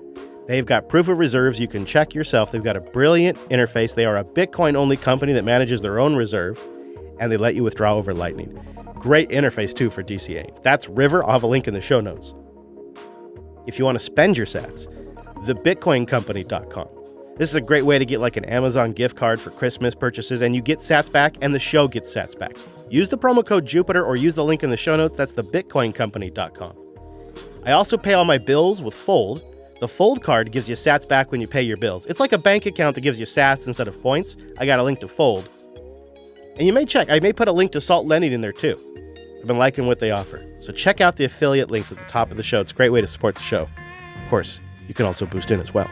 S2: They've got proof of reserves you can check yourself. They've got a brilliant interface. They are a Bitcoin-only company that manages their own reserve, and they let you withdraw over Lightning. Great interface, too, for DCA. That's River. I'll have a link in the show notes. If you want to spend your sats, thebitcoincompany.com. This is a great way to get like an Amazon gift card for Christmas purchases, and you get sats back, and the show gets sats back. Use the promo code Jupiter or use the link in the show notes. That's thebitcoincompany.com. I also pay all my bills with Fold. The Fold card gives you sats back when you pay your bills. It's like a bank account that gives you sats instead of points. I got a link to Fold. And you may check. I may put a link to Salt Lending in there too. I've been liking what they offer. So check out the affiliate links at the top of the show. It's a great way to support the show. Of course, you can also boost in as well.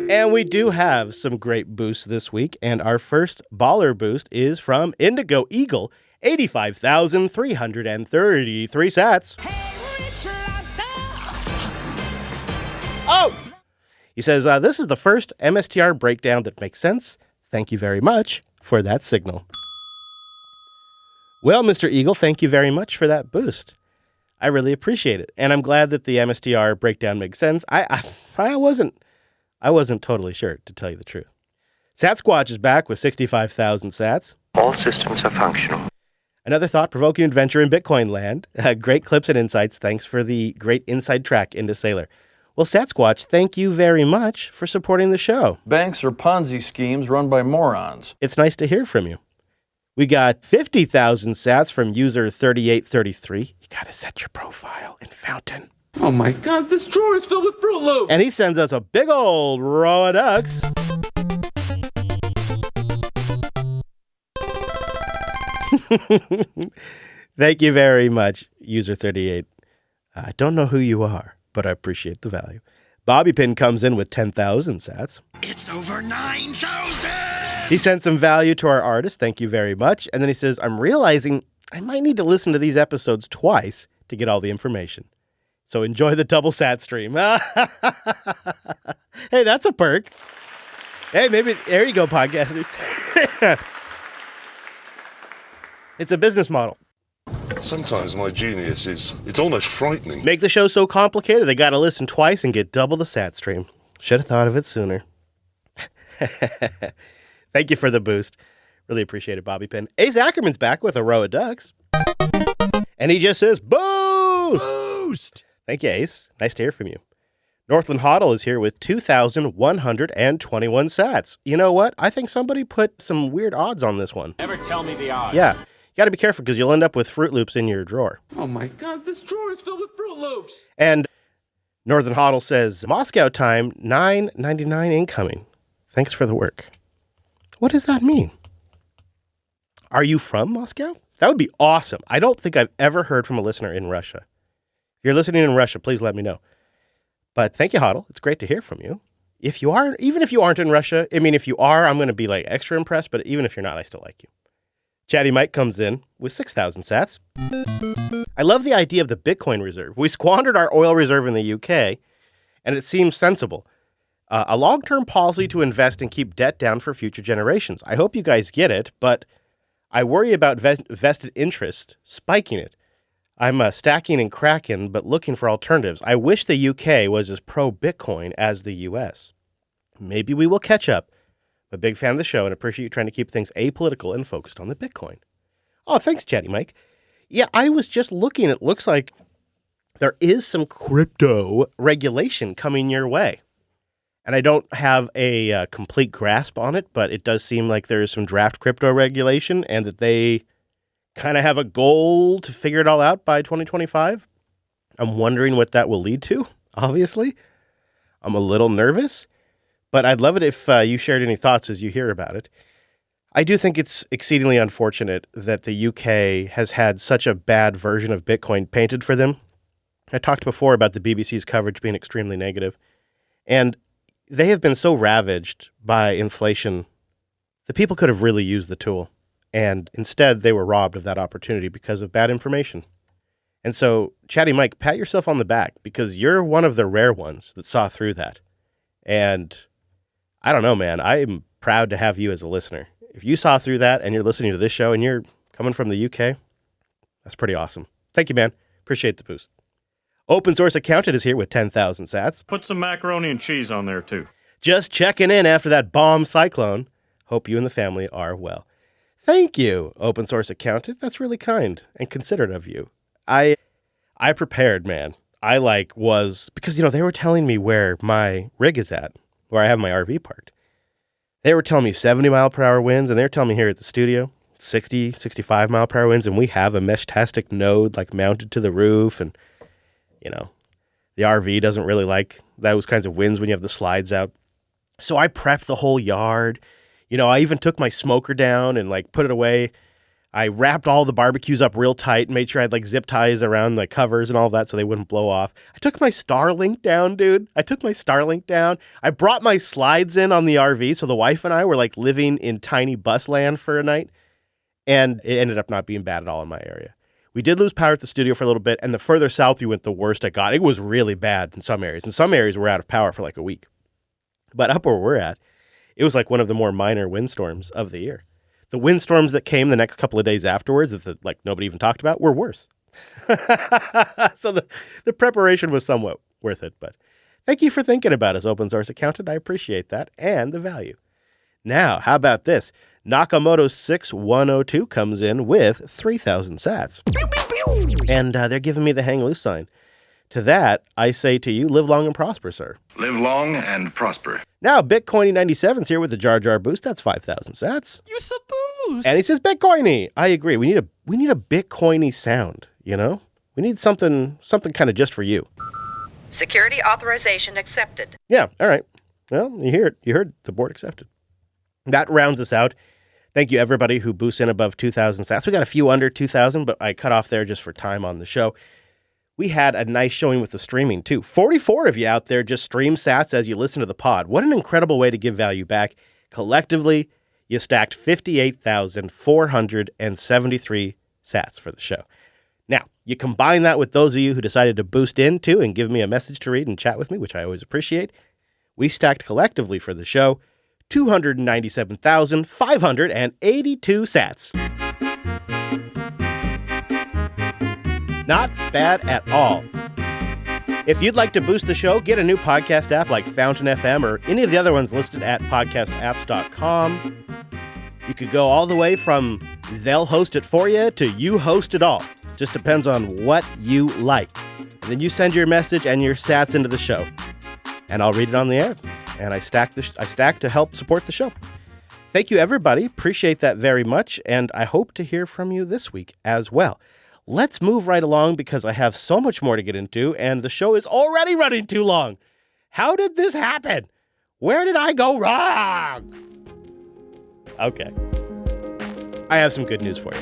S2: And we do have some great boosts this week, and our first baller boost is from Indigo Eagle, 85,333 sats. Oh! He says, this is the first MSTR breakdown that makes sense. Thank you very much for that signal. Well, Mr. Eagle, thank you very much for that boost. I really appreciate it, and I'm glad that the MSTR breakdown makes sense. I wasn't totally sure, to tell you the truth. Satsquatch is back with 65,000 sats.
S11: All systems are functional.
S2: Another thought-provoking adventure in Bitcoin land. Great clips and insights. Thanks for the great inside track into Saylor. Well, Satsquatch, thank you very much for supporting the show.
S12: Banks are Ponzi schemes run by morons.
S2: It's nice to hear from you. We got 50,000 sats from user 3833. You gotta set your profile in Fountain.
S13: Oh my God, this drawer is filled with Fruit Loops!
S2: And he sends us a big old row of ducks. Thank you very much, user 38. I don't know who you are, but I appreciate the value. Bobby Pin comes in with 10,000 sats.
S14: It's over 9,000!
S2: He sent some value to our artist. Thank you very much. And then he says, I'm realizing I might need to listen to these episodes twice to get all the information. So enjoy the double sat stream. Hey, that's a perk. Hey, maybe, there you go, podcast. It's a business model.
S15: Sometimes my genius it's almost frightening.
S2: Make the show so complicated, they got to listen twice and get double the sat stream. Should have thought of it sooner. Thank you for the boost. Really appreciate it, Bobby Pin. Ace Ackerman's back with a row of ducks. And he just says, boost! Boost! Thank you, Ace. Nice to hear from you. Northland Hoddle is here with 2,121 sats. You know what? I think somebody put some weird odds on this one.
S16: Never tell me the odds.
S2: Yeah. You got to be careful because you'll end up with Fruit Loops in your drawer.
S13: Oh my God, this drawer is filled with Fruit Loops!
S2: And Northern Hoddle says, Moscow time, $9.99 incoming. Thanks for the work. What does that mean? Are you from Moscow? That would be awesome. I don't think I've ever heard from a listener in Russia. If you're listening in Russia, please let me know. But thank you, Hoddle. It's great to hear from you. If you are, even if you aren't in Russia, I mean, if you are, I'm going to be like extra impressed, but even if you're not, I still like you. Chatty Mike comes in with 6,000 sats. I love the idea of the Bitcoin reserve. We squandered our oil reserve in the UK, and it seems sensible. A long-term policy to invest and keep debt down for future generations. I hope you guys get it, but I worry about vested interest spiking it. I'm stacking and cracking, but looking for alternatives. I wish the UK was as pro-Bitcoin as the US. Maybe we will catch up. I'm a big fan of the show and appreciate you trying to keep things apolitical and focused on the Bitcoin. Oh, thanks, Chatty Mike. Yeah, I was just looking. It looks like there is some crypto regulation coming your way. And I don't have a complete grasp on it, but it does seem like there is some draft crypto regulation and that they kind of have a goal to figure it all out by 2025. I'm wondering what that will lead to, obviously. I'm a little nervous, but I'd love it if you shared any thoughts as you hear about it. I do think it's exceedingly unfortunate that the UK has had such a bad version of Bitcoin painted for them. I talked before about the BBC's coverage being extremely negative, and they have been so ravaged by inflation that people could have really used the tool. And instead, they were robbed of that opportunity because of bad information. And so, Chatty Mike, pat yourself on the back because you're one of the rare ones that saw through that. And I don't know, man, I'm proud to have you as a listener. If you saw through that and you're listening to this show and you're coming from the UK, that's pretty awesome. Thank you, man. Appreciate the boost. Open Source Accountant is here with 10,000 sats.
S12: Put some macaroni and cheese on there, too.
S2: Just checking in after that bomb cyclone. Hope you and the family are well. Thank you, Open Source Accountant. That's really kind and considerate of you. I prepared, man. I was, because, they were telling me where my rig is at, where I have my RV parked. They were telling me 70 mile per hour winds, and they're telling me here at the studio, 60, 65 mile per hour winds, and we have a Meshtastic node mounted to the roof, and, the RV doesn't really like those kinds of winds when you have the slides out. So I prepped the whole yard. I even took my smoker down and put it away. I wrapped all the barbecues up real tight and made sure I had zip ties around the covers and all that so they wouldn't blow off. I took my Starlink down, dude. I brought my slides in on the RV, so the wife and I were living in tiny bus land for a night, and it ended up not being bad at all in my area. We did lose power at the studio for a little bit, and the further south you went, the worst it got. It was really bad in some areas. In some areas, we're out of power for a week. But up where we're at, it was one of the more minor windstorms of the year. The windstorms that came the next couple of days afterwards that nobody even talked about were worse. So the preparation was somewhat worth it. But thank you for thinking about us, Open Source Accountant. I appreciate that and the value. Now, how about this? Nakamoto 6102 comes in with 3,000 sats. And they're giving me the hang loose sign. To that, I say to you, live long and prosper, sir.
S16: Live long and prosper.
S2: Now, Bitcoiny97's here with the Jar Jar boost. That's 5,000 sats.
S17: You suppose?
S2: And he says, Bitcoiny. I agree. We need a Bitcoiny sound, We need something kind of just for you.
S18: Security authorization accepted.
S2: Yeah, all right. Well, you hear it. You heard the board accepted. That rounds us out. Thank you, everybody who boosts in above 2,000 sats. We got a few under 2,000, but I cut off there just for time on the show. We had a nice showing with the streaming, too. 44 of you out there just stream sats as you listen to the pod. What an incredible way to give value back. Collectively, you stacked 58,473 sats for the show. Now, you combine that with those of you who decided to boost in, too, and give me a message to read and chat with me, which I always appreciate. We stacked collectively for the show 297,582 sats. Not bad at all. If you'd like to boost the show, get a new podcast app like Fountain FM or any of the other ones listed at podcastapps.com. You could go all the way from they'll host it for you to you host it all. Just depends on what you like. And then you send your message and your sats into the show. And I'll read it on the air. And I stack to help support the show. Thank you, everybody. Appreciate that very much. And I hope to hear from you this week as well. Let's move right along because I have so much more to get into, and the show is already running too long. How did this happen? Where did I go wrong? Okay. I have some good news for you.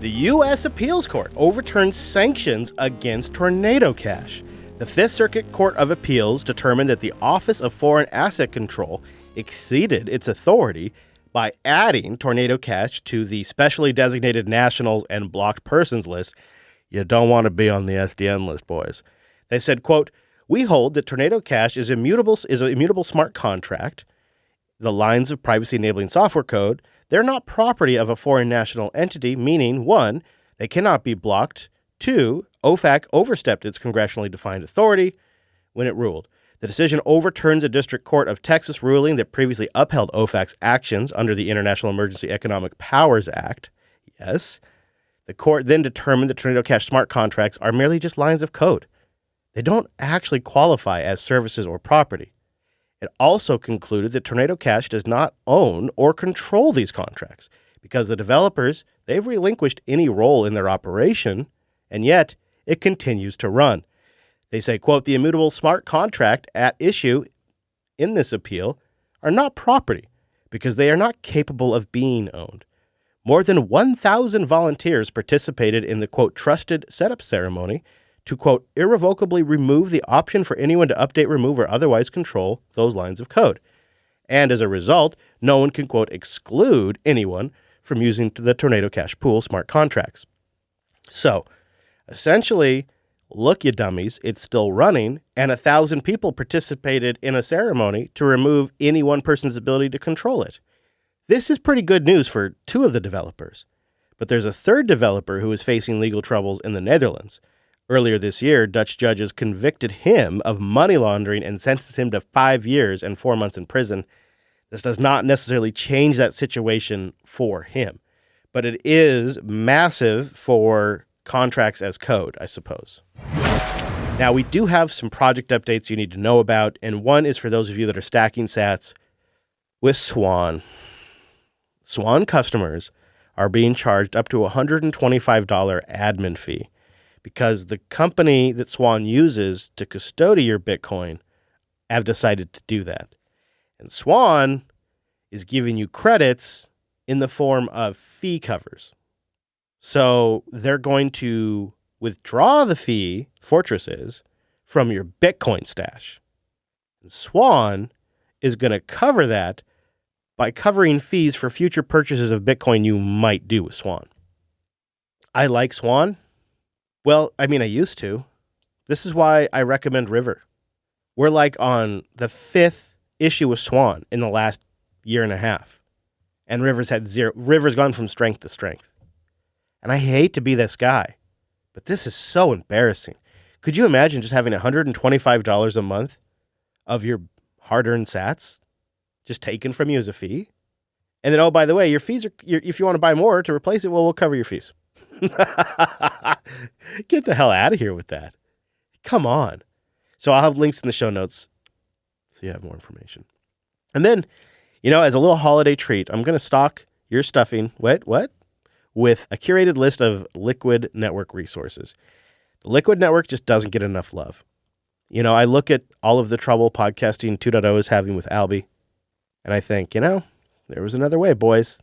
S2: The U.S. Appeals Court overturned sanctions against Tornado Cash. The Fifth Circuit Court of Appeals determined that the Office of Foreign Asset Control exceeded its authority by adding Tornado Cash to the specially designated nationals and blocked persons list. You don't want to be on the SDN list, boys. They said, quote, "We hold that Tornado Cash is an immutable smart contract. The lines of privacy enabling software code, they're not property of a foreign national entity, meaning, 1, they cannot be blocked. 2, OFAC overstepped its congressionally defined authority when it ruled. The decision overturns a District Court of Texas ruling that previously upheld OFAC's actions under the International Emergency Economic Powers Act. Yes. The court then determined that Tornado Cash smart contracts are merely just lines of code. They don't actually qualify as services or property. It also concluded that Tornado Cash does not own or control these contracts because the developers, they've relinquished any role in their operation, and yet it continues to run. They say, quote, "The immutable smart contract at issue in this appeal are not property because they are not capable of being owned. More than 1,000 volunteers participated in the, quote, trusted setup ceremony to, quote, irrevocably remove the option for anyone to update, remove, or otherwise control those lines of code." And as a result, no one can, quote, exclude anyone from using the Tornado Cash Pool smart contracts. So, essentially, look, you dummies, it's still running, and 1,000 people participated in a ceremony to remove any one person's ability to control it. This is pretty good news for 2 of the developers. But there's a 3rd developer who is facing legal troubles in the Netherlands. Earlier this year, Dutch judges convicted him of money laundering and sentenced him to 5 years and 4 months in prison. This does not necessarily change that situation for him, but it is massive for contracts as code, I suppose. Now, we do have some project updates you need to know about, and one is for those of you that are stacking sats with Swan. Swan customers are being charged up to a $125 admin fee because the company that Swan uses to custody your Bitcoin have decided to do that. And Swan is giving you credits in the form of fee covers. So they're going to withdraw the fee, Fortress is, from your Bitcoin stash. And Swan is going to cover that by covering fees for future purchases of Bitcoin you might do with Swan. I like Swan. Well, I used to. This is why I recommend River. We're like on the 5th issue with Swan in the last year and a half. And River's gone from strength to strength. And I hate to be this guy, but this is so embarrassing. Could you imagine just having $125 a month of your hard-earned sats just taken from you as a fee? And then, oh, by the way, your fees if you want to buy more to replace it, well, we'll cover your fees. Get the hell out of here with that. Come on. So I'll have links in the show notes so you have more information. And then, as a little holiday treat, I'm going to stock your stuffing. What? With a curated list of Liquid Network resources. The Liquid Network just doesn't get enough love. I look at all of the trouble podcasting 2.0 is having with Alby, and I think, there was another way, boys.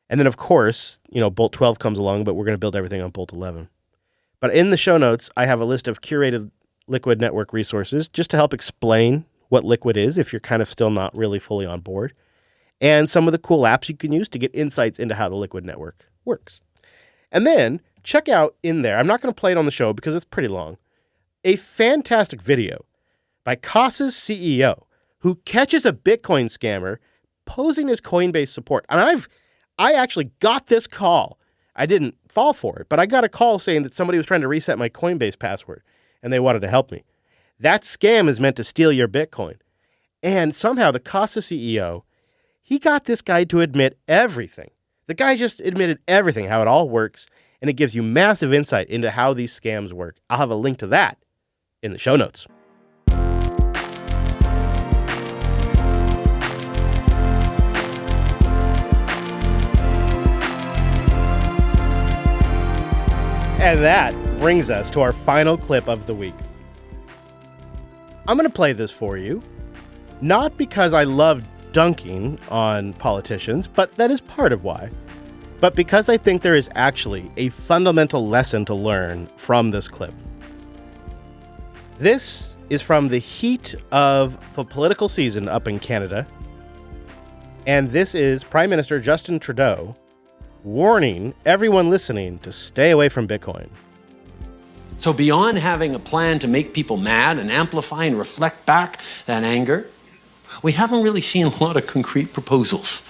S2: And then, of course, Bolt 12 comes along, but we're going to build everything on Bolt 11. But in the show notes, I have a list of curated Liquid Network resources just to help explain what Liquid is if you're kind of still not really fully on board, and some of the cool apps you can use to get insights into how the Liquid Network works. And then check out in there, I'm not going to play it on the show because it's pretty long, a fantastic video by Casa's CEO who catches a Bitcoin scammer posing as Coinbase support. And I actually got this call. I didn't fall for it, but I got a call saying that somebody was trying to reset my Coinbase password and they wanted to help me. That scam is meant to steal your Bitcoin. And somehow the Casa CEO, he got this guy to admit everything. The guy just admitted everything, how it all works, and it gives you massive insight into how these scams work. I'll have a link to that in the show notes. And that brings us to our final clip of the week. I'm going to play this for you, not because I love dunking on politicians, but that is part of why. But because I think there is actually a fundamental lesson to learn from this clip. This is from the heat of the political season up in Canada. And this is Prime Minister Justin Trudeau warning everyone listening to stay away from Bitcoin.
S17: So beyond having a plan to make people mad and amplify and reflect back that anger, we haven't really seen a lot of concrete proposals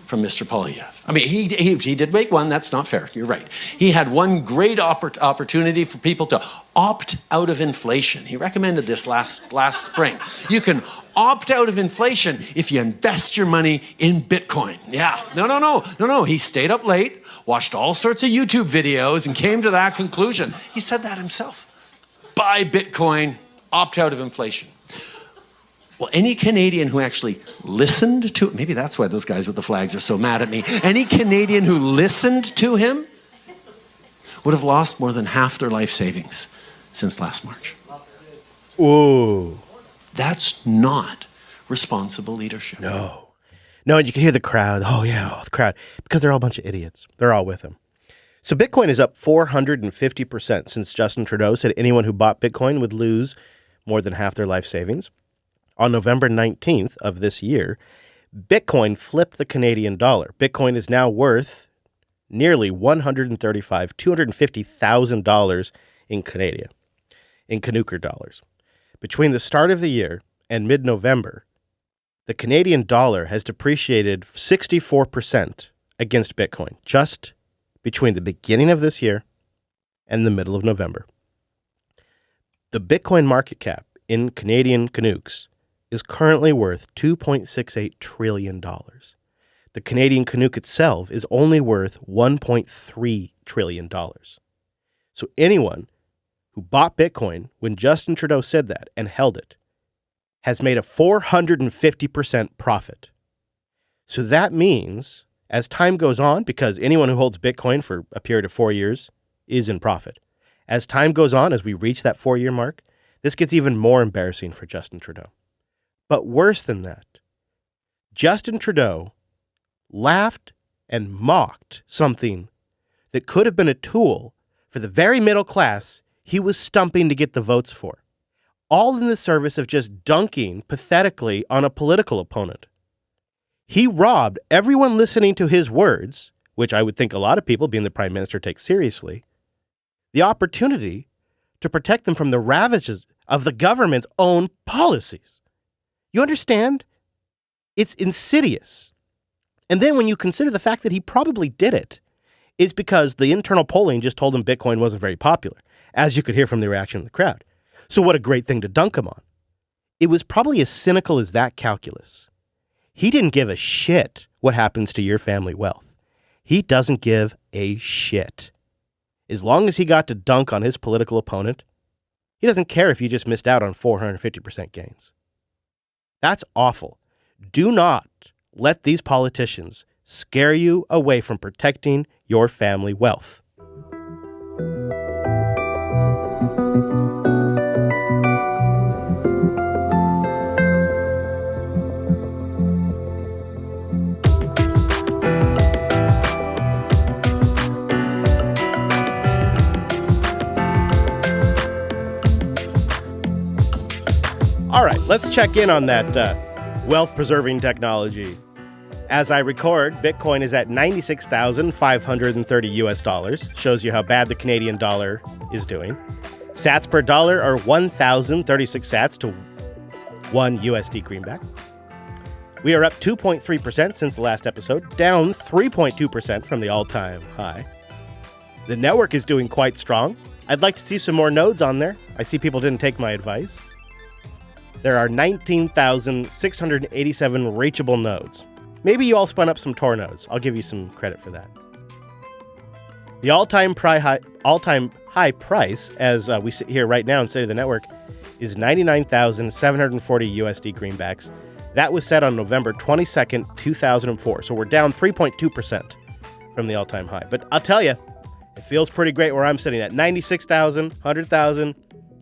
S17: from Mr. Poilievre. I mean, he did make one. That's not fair. You're right. He had one great opportunity for people to opt out of inflation. He recommended this last spring. You can opt out of inflation if you invest your money in Bitcoin. Yeah. No. He stayed up late, watched all sorts of YouTube videos, and came to that conclusion. He said that himself. Buy Bitcoin, opt out of inflation. Well, any Canadian who actually listened to, maybe that's why those guys with the flags are so mad at me. Any Canadian who listened to him would have lost more than half their life savings since last March.
S2: Ooh.
S17: That's not responsible leadership.
S2: No, and you can hear the crowd. Oh, yeah, the crowd. Because they're all a bunch of idiots. They're all with him. So Bitcoin is up 450% since Justin Trudeau said anyone who bought Bitcoin would lose more than half their life savings. On November 19th of this year, Bitcoin flipped the Canadian dollar. Bitcoin is now worth nearly $250,000 in Canucker dollars. Between the start of the year and mid-November, the Canadian dollar has depreciated 64% against Bitcoin, just between the beginning of this year and the middle of November. The Bitcoin market cap in Canadian Canucks is currently worth $2.68 trillion. The Canadian Canuck itself is only worth $1.3 trillion. So anyone who bought Bitcoin when Justin Trudeau said that and held it has made a 450% profit. So that means as time goes on, because anyone who holds Bitcoin for a period of 4 years is in profit. As time goes on, as we reach that 4-year mark, this gets even more embarrassing for Justin Trudeau. But worse than that, Justin Trudeau laughed and mocked something that could have been a tool for the very middle class he was stumping to get the votes for, all in the service of just dunking pathetically on a political opponent. He robbed everyone listening to his words, which I would think a lot of people, being the Prime Minister, take seriously, the opportunity to protect them from the ravages of the government's own policies. You understand? It's insidious. And then when you consider the fact that he probably did it, is because the internal polling just told him Bitcoin wasn't very popular, as you could hear from the reaction of the crowd. So what a great thing to dunk him on. It was probably as cynical as that calculus. He didn't give a shit what happens to your family wealth. He doesn't give a shit. As long as he got to dunk on his political opponent, he doesn't care if you just missed out on 450% gains. That's awful. Do not let these politicians scare you away from protecting your family wealth. All right, let's check in on that wealth-preserving technology. As I record, Bitcoin is at $96,530 Shows you how bad the Canadian dollar is doing. Sats per dollar are 1,036 sats to 1 USD greenback. We are up 2.3% since the last episode, down 3.2% from the all-time high. The network is doing quite strong. I'd like to see some more nodes on there. I see people didn't take my advice. There are 19,687 reachable nodes. Maybe you all spun up some Tor nodes. I'll give you some credit for that. The all-time high price, as we sit here right now in State of the Network, is 99,740 USD greenbacks. That was set on November 22nd, 2004. So we're down 3.2% from the all-time high. But I'll tell you, it feels pretty great where I'm sitting at 96,000, 100,000,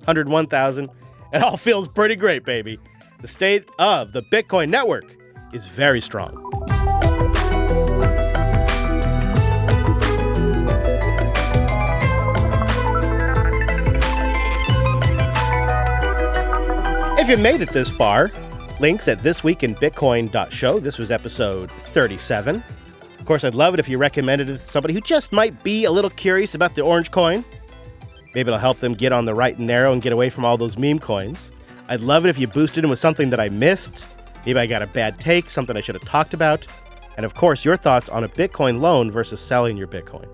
S2: 101,000. It all feels pretty great, baby. The state of the Bitcoin network is very strong. If you made it this far, links at thisweekinbitcoin.show. This was episode 37. Of course, I'd love it if you recommended it to somebody who just might be a little curious about the orange coin. Maybe it'll help them get on the right and narrow and get away from all those meme coins. I'd love it if you boosted them with something that I missed. Maybe I got a bad take, something I should have talked about. And of course, your thoughts on a Bitcoin loan versus selling your Bitcoin.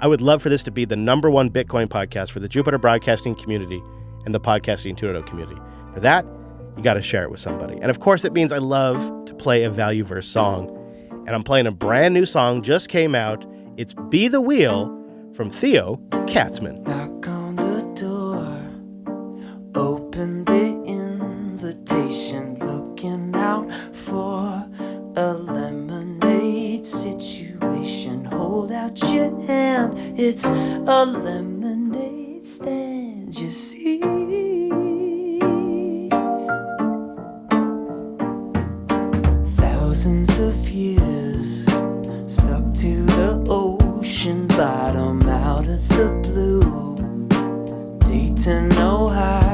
S2: I would love for this to be the #1 Bitcoin podcast for the Jupiter Broadcasting community and the Podcasting 2.0 community. For that, you got to share it with somebody. And of course, it means I love to play a value verse song. And I'm playing a brand new song, just came out. It's Be the Wheel from Theo Katzman.
S19: Knock on the door, open the invitation, looking out for a lemonade situation. Hold out your hand, it's a lemonade stand, you see. Thousands of years stuck to the ocean bottom out of the blue. Dayton, Ohio.